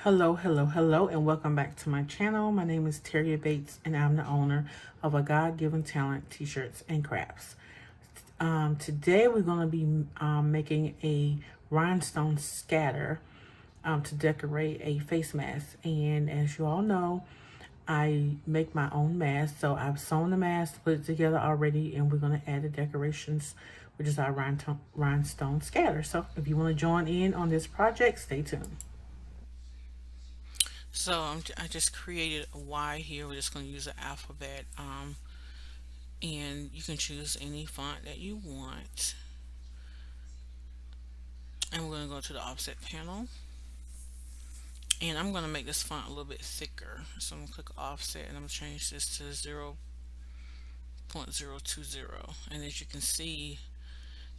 Hello, hello, hello, and welcome back to my channel. My name is Terry Bates, and I'm the owner of a God-given talent t-shirts and crafts. Today we're going to be making a rhinestone scatter to decorate a face mask. And as you all know, I make my own mask, so I've sewn the mask, put it together already, and we're going to add the decorations, which is our rhinestone scatter. So if you want to join in on this project, stay tuned. I just created a Y here. We're just going to use the alphabet. And you can choose any font that you want. And we're going to go to the offset panel. And I'm going to make this font a little bit thicker. So I'm going to click offset and I'm going to change this to 0.020. And as you can see,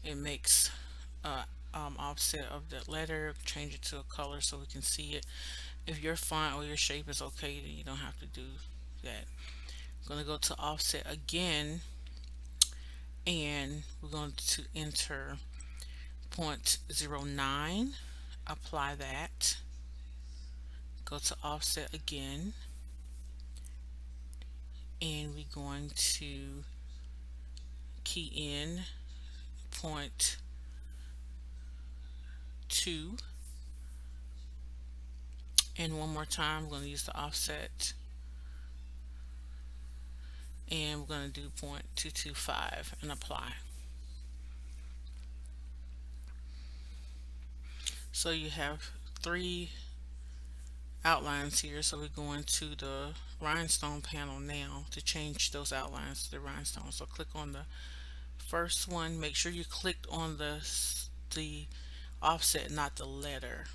it makes offset of the letter, change it to a color so we can see it. If your font or your shape is okay, then you don't have to do that. I'm going to go to offset again, and we're going to enter 0.09, apply that, go to offset again, and we're going to key in point 0.2, and one more time we're going to use the offset, and we're going to do 0.225 and apply. So you have three outlines here. So we're going to the rhinestone panel now to change those outlines to the rhinestone. So click on the first one. Make sure you clicked on the offset, not the letter.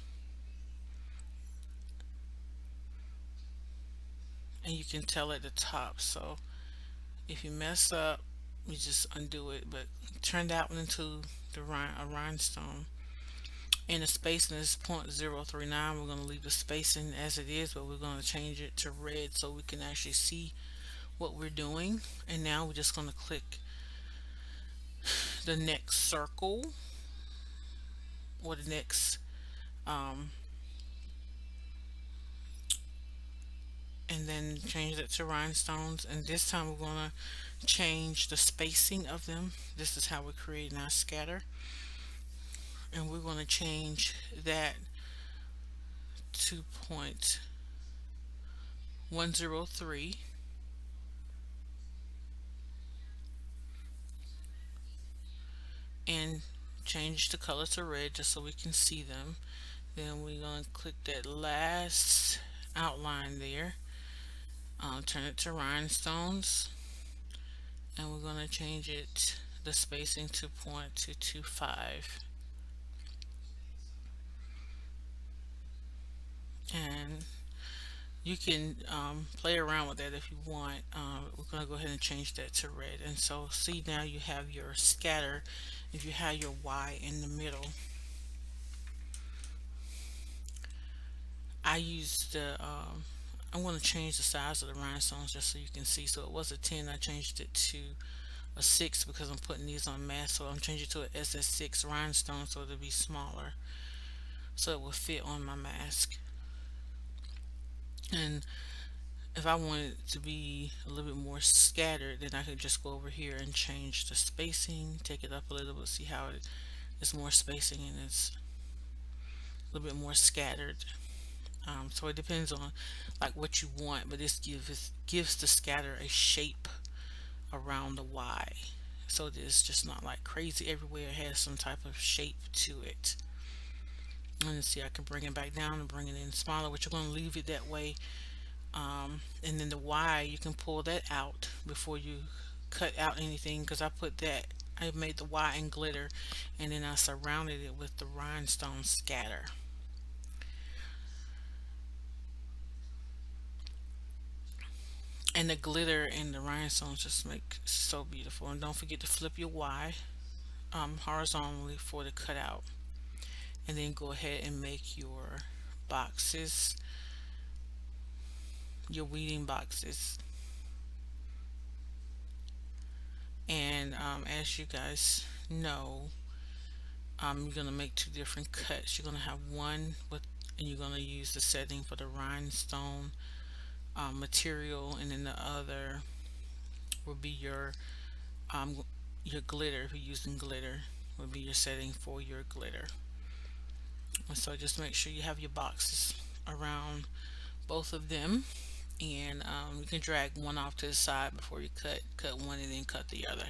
And you can tell at the top. So if you mess up, you just undo it. But turn that one into a rhinestone. And the spacing is 0.039. We're going to leave the spacing as it is, but we're going to change it to red so we can actually see what we're doing. And now we're just going to click the next circle, or the next um, and then change it to rhinestones. And this time we're going to change the spacing of them. This is how we're creating our scatter, and we're going to change that to 0.103, and change the color to red just so we can see them. Then we're going to click that last outline there, turn it to rhinestones, and we're going to change it, the spacing, to 0.225. And you can play around with that if you want. We're going to go ahead and change that to red. And so see, now you have your scatter. If you have your Y in the middle, I used I'm going to change the size of the rhinestones just so you can see. So it was a 10, I changed it to a 6 because I'm putting these on mask. So I'm changing it to an SS6 rhinestone so it'll be smaller, so it will fit on my mask. And if I want it to be a little bit more scattered, then I could just go over here and change the spacing, take it up a little bit, see how it's more spacing and it's a little bit more scattered. So it depends on like what you want, but this gives the scatter a shape around the Y. So it's just not like crazy everywhere. It has some type of shape to it. And see, I can bring it back down and bring it in smaller, which you're going to leave it that way. And then the Y, you can pull that out before you cut out anything, because I made the Y in glitter, and then I surrounded it with the rhinestone scatter. And the glitter and the rhinestones just make so beautiful. And don't forget to flip your Y horizontally for the cutout, and then go ahead and make your boxes, your weeding boxes. And as you guys know, you're gonna make two different cuts. You're gonna have one with and you're going to use the setting for the rhinestone material, and then the other will be um, your glitter. If you're using glitter, will be your setting for your glitter. And so just make sure you have your boxes around both of them, and you can drag one off to the side before you cut one and then cut the other.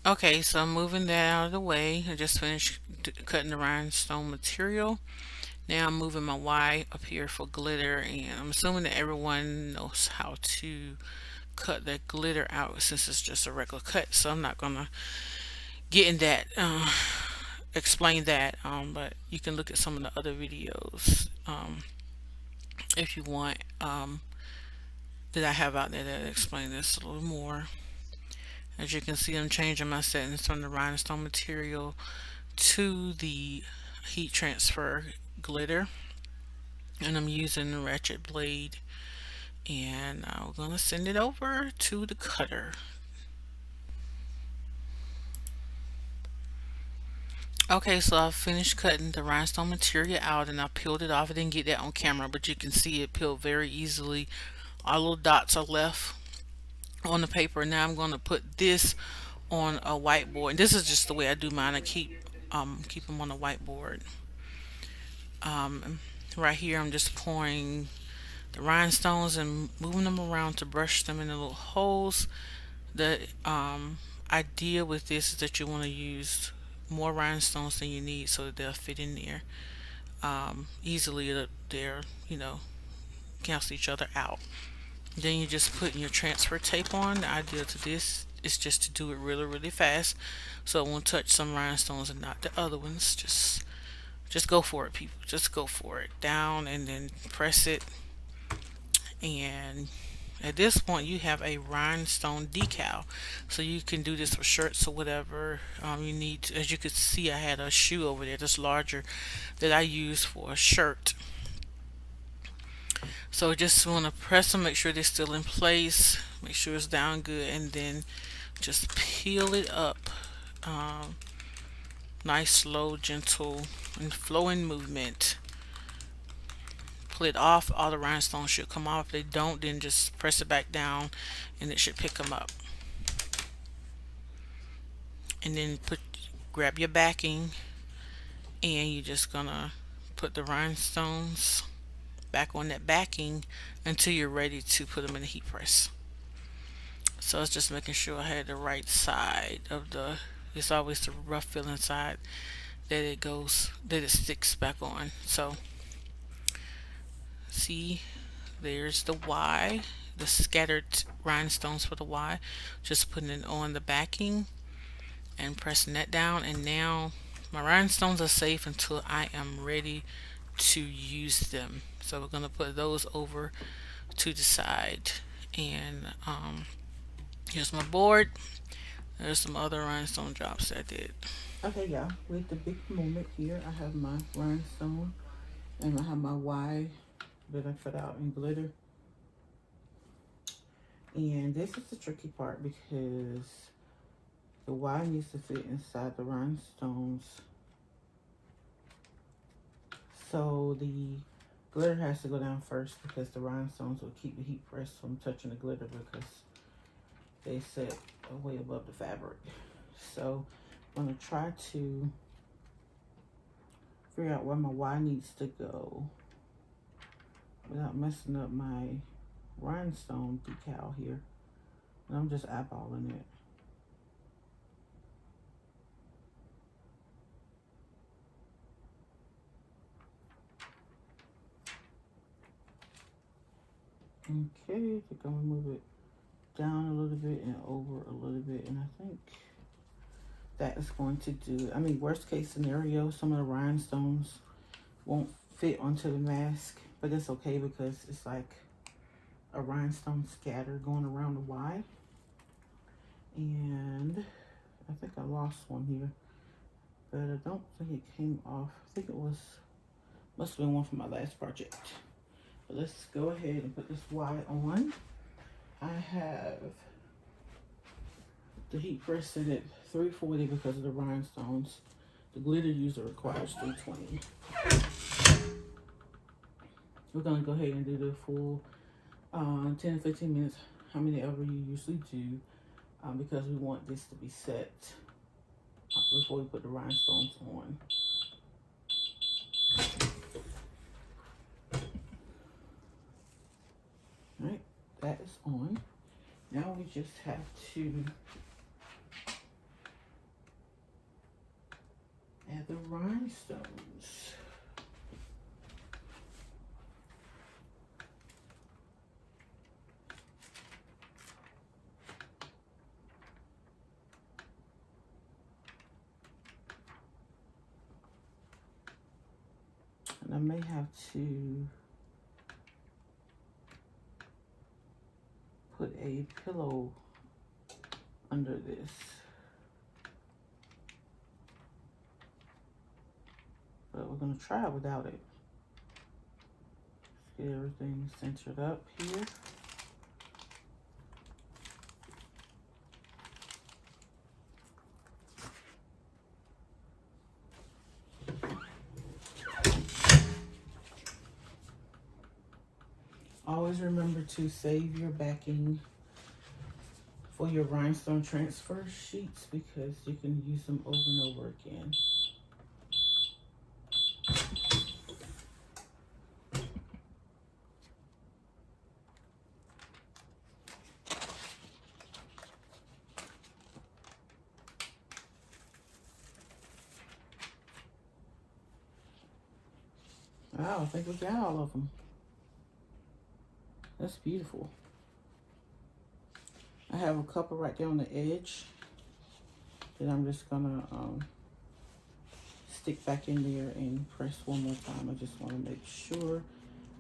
Okay, so I'm moving that out of the way. I just finished cutting the rhinestone material. Now I'm moving my Y up here for glitter, and I'm assuming that everyone knows how to cut that glitter out since it's just a regular cut. So I'm not gonna get in that, explain that. But you can look at some of the other videos if you want, that I have out there that explain this a little more. As you can see, I'm changing my settings from the rhinestone material to the heat transfer glitter, and I'm using the ratchet blade, and I'm gonna send it over to the cutter. Okay, so I've finished cutting the rhinestone material out and I peeled it off. I didn't get that on camera, but you can see it peeled very easily. Our little dots are left on the paper. Now I'm going to put this on a whiteboard. And this is just the way I do mine. I keep them on a whiteboard. Right here, I'm just pouring the rhinestones and moving them around to brush them in the little holes. The idea with this is that you want to use more rhinestones than you need so that they'll fit in there easily. They're, cancel each other out. Then you just put your transfer tape on. The idea to this is just to do it really, really fast, so it won't touch some rhinestones and not the other ones. Just go for it, people. Just go for it. Down and then press it, and at this point you have a rhinestone decal. So you can do this for shirts or whatever you need to. As you could see, I had a shoe over there that's larger that I use for a shirt. So just want to press them, make sure they're still in place, make sure it's down good, and then just peel it up. Um, Nice, slow, gentle, and flowing movement. Pull it off. All the rhinestones should come off. If they don't, then just press it back down, and it should pick them up. And then grab your backing, and you're just gonna put the rhinestones back on that backing until you're ready to put them in the heat press. So it's just making sure I had the right side of the. It's always the rough feeling side that it sticks back on. So see, there's the Y, the scattered rhinestones for the Y. Just putting it on the backing and pressing that down, and now my rhinestones are safe until I am ready to use them. So we're going to put those over to the side, and here's my board. There's some other rhinestone drops I did. Okay, y'all, with the big moment here, I have my rhinestone and I have my Y that I cut out in glitter. And this is the tricky part because the Y needs to fit inside the rhinestones. So the glitter has to go down first because the rhinestones will keep the heat press from touching the glitter because they sit way above the fabric. So I'm going to try to figure out where my Y needs to go without messing up my rhinestone decal here. And I'm just eyeballing it. Okay, I think I'm gonna move it down a little bit and over a little bit, and I think that is going to do it. I mean, worst case scenario, some of the rhinestones won't fit onto the mask, but it's okay because it's like a rhinestone scatter going around the Y. And I think I lost one here, but I don't think it came off. I think it must have been one from my last project. But let's go ahead and put this Y on. I have the heat press set at 340 because of the rhinestones. The glitter user requires 320. We're gonna go ahead and do the full 10 to 15 minutes, how many ever you usually do, because we want this to be set before we put the rhinestones on. All right, that is on. Now we just have to add the rhinestones. And I may have to put a pillow under this. But we're gonna try without it. Let's get everything centered up here. Always remember to save your backing for your rhinestone transfer sheets because you can use them over and over again. Wow, I think we got all of them. That's beautiful. I have a couple right there on the edge that I'm just gonna stick back in there and press one more time. I just want to make sure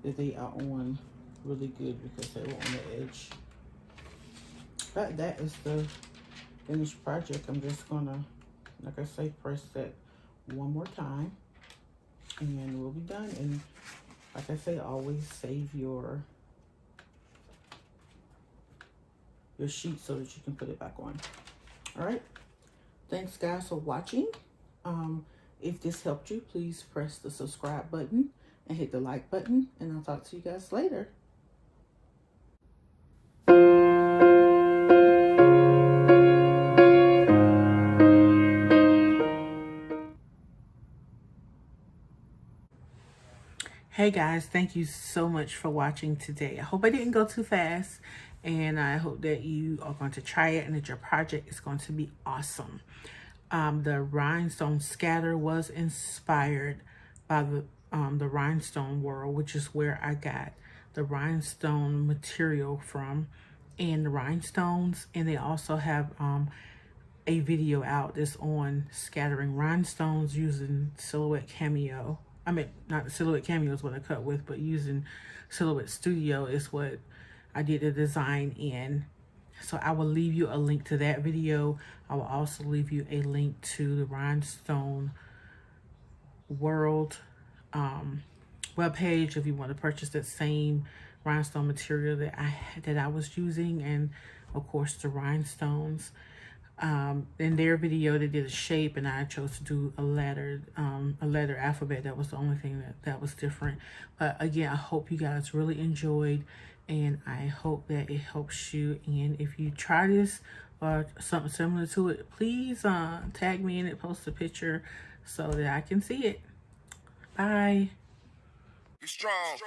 that they are on really good because they were on the edge. But that is the finished project. I'm just gonna, like I say, press that one more time and we'll be done. And like I say, always save your sheet so that you can put it back on. All right, thanks guys for watching. If this helped you, please press the subscribe button and hit the like button, and I'll talk to you guys later. Hey guys, thank you so much for watching today. I hope I didn't go too fast, and I hope that you are going to try it and that your project is going to be awesome. The rhinestone scatter was inspired by the Rhinestone World, which is where I got the rhinestone material from and the rhinestones. And they also have a video out that's on scattering rhinestones using Silhouette Cameo. I mean, not the Silhouette Cameo is what I cut with, but using Silhouette Studio is what I did the design in. So I will leave you a link to that video. I will also leave you a link to the Rhinestone World webpage if you want to purchase that same rhinestone material that I was using, and of course the rhinestones. In their video they did a shape, and I chose to do a letter alphabet. That was the only thing that was different. But again, I hope you guys really enjoyed, and I hope that it helps you. And if you try this or something similar to it, please tag me in it, post a picture so that I can see it. Bye. Be strong.